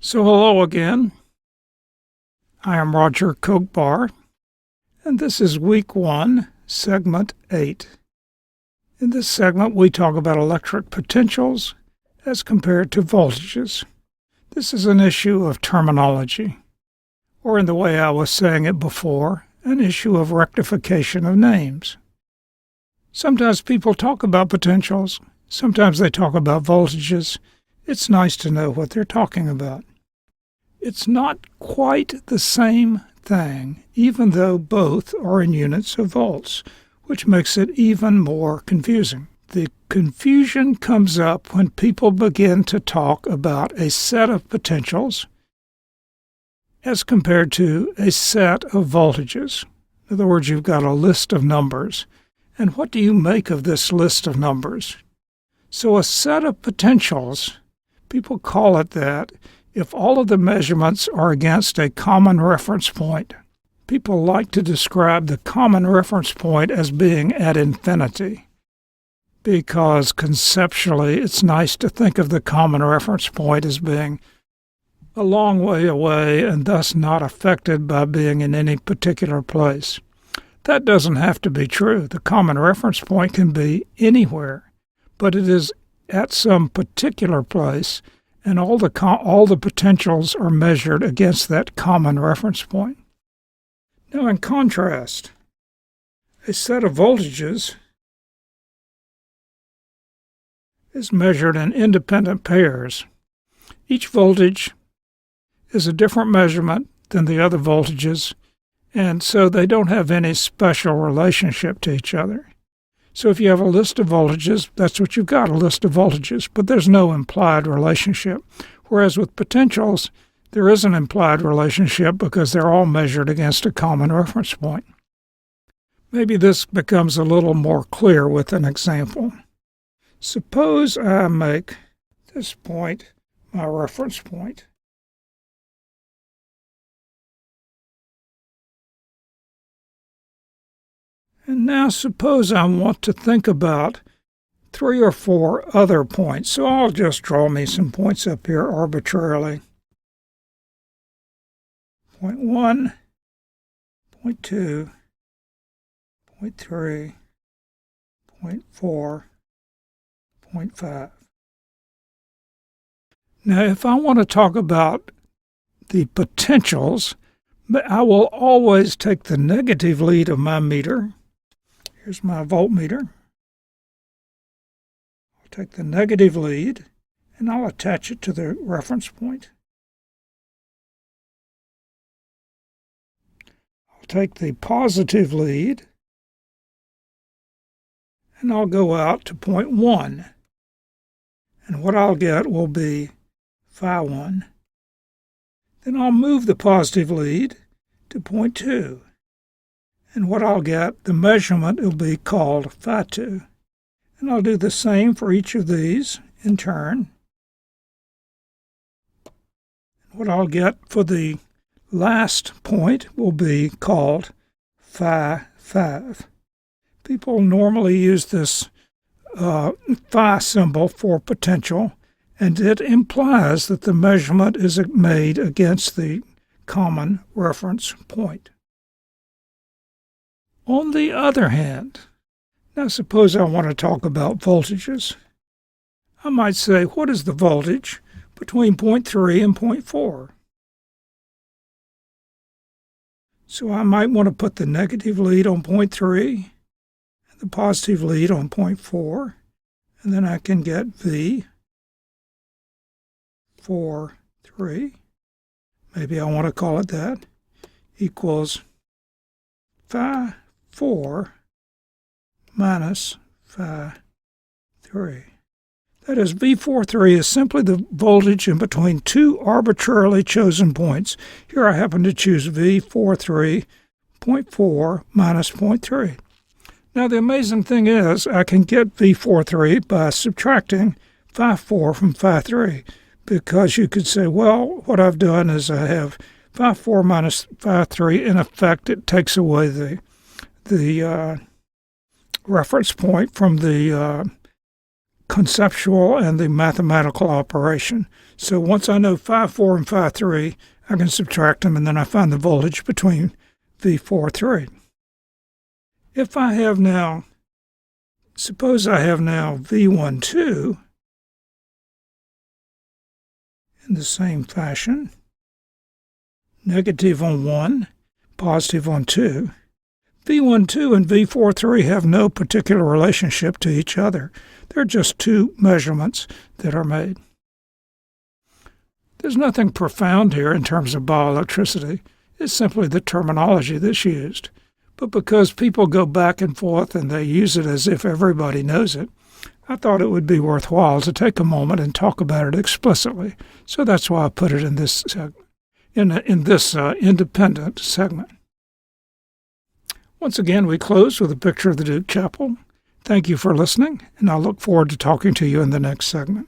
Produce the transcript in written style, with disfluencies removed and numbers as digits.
So hello again. I am Roger Kochbar, and this is Week 1, Segment 8. In this segment, we talk about electric potentials as compared to voltages. This is an issue of terminology, or in the way I was saying it before, an issue of rectification of names. Sometimes people talk about potentials, sometimes they talk about voltages. It's nice to know what they're talking about. It's not quite the same thing, even though both are in units of volts, which makes it even more confusing. The confusion comes up when people begin to talk about a set of potentials as compared to a set of voltages. In other words, you've got a list of numbers, and what do you make of this list of numbers? So a set of potentials, people call it that, if all of the measurements are against a common reference point. People like to describe the common reference point as being at infinity, because conceptually it's nice to think of the common reference point as being a long way away and thus not affected by being in any particular place. That doesn't have to be true. The common reference point can be anywhere, but it is at some particular place, and all the potentials are measured against that common reference point. Now, in contrast, a set of voltages is measured in independent pairs. Each voltage is a different measurement than the other voltages, and so they don't have any special relationship to each other. So if you have a list of voltages, that's what you've got, a list of voltages, but there's no implied relationship. Whereas with potentials, there is an implied relationship because they're all measured against a common reference point. Maybe this becomes a little more clear with an example. Suppose I make this point my reference point. And now suppose I want to think about 3 or 4 other points. So I'll just draw me some points up here arbitrarily. Point 1, point 2, point 3, point 4, point 5. Now if I want to talk about the potentials, I will always take the negative lead of my meter. Here's my voltmeter. I'll take the negative lead and I'll attach it to the reference point. I'll take the positive lead and I'll go out to point 1. And what I'll get will be phi 1. Then I'll move the positive lead to point 2. And what I'll get, the measurement will be called phi 2. And I'll do the same for each of these in turn. What I'll get for the last point will be called phi 5. People normally use this phi symbol for potential, and it implies that the measurement is made against the common reference point. On the other hand, now suppose I want to talk about voltages. I might say, what is the voltage between point 3 and point 4? So I might want to put the negative lead on point 3 and the positive lead on point 4, and then I can get V 4, 3, maybe I want to call it that, equals phi 4 minus phi 3. That is, V43 is simply the voltage in between 2 arbitrarily chosen points. Here I happen to choose V43, 0.4 minus 0.3. Now the amazing thing is I can get V43 by subtracting phi 4 from phi 3, because you could say, well, what I've done is I have phi 4 minus phi 3. In effect, it takes away the reference point from the conceptual and the mathematical operation. So once I know phi 4 and phi 3, I can subtract them, and then I find the voltage between V4, 3. If I have now, suppose I have now V1, 2 in the same fashion, negative on 1, positive on 2. V1, 2 and V4, 3 have no particular relationship to each other. They're just two measurements that are made. There's nothing profound here in terms of bioelectricity. It's simply the terminology that's used. But because people go back and forth and they use it as if everybody knows it, I thought it would be worthwhile to take a moment and talk about it explicitly. So that's why I put it in this independent segment. Once again, we close with a picture of the Duke Chapel. Thank you for listening, and I look forward to talking to you in the next segment.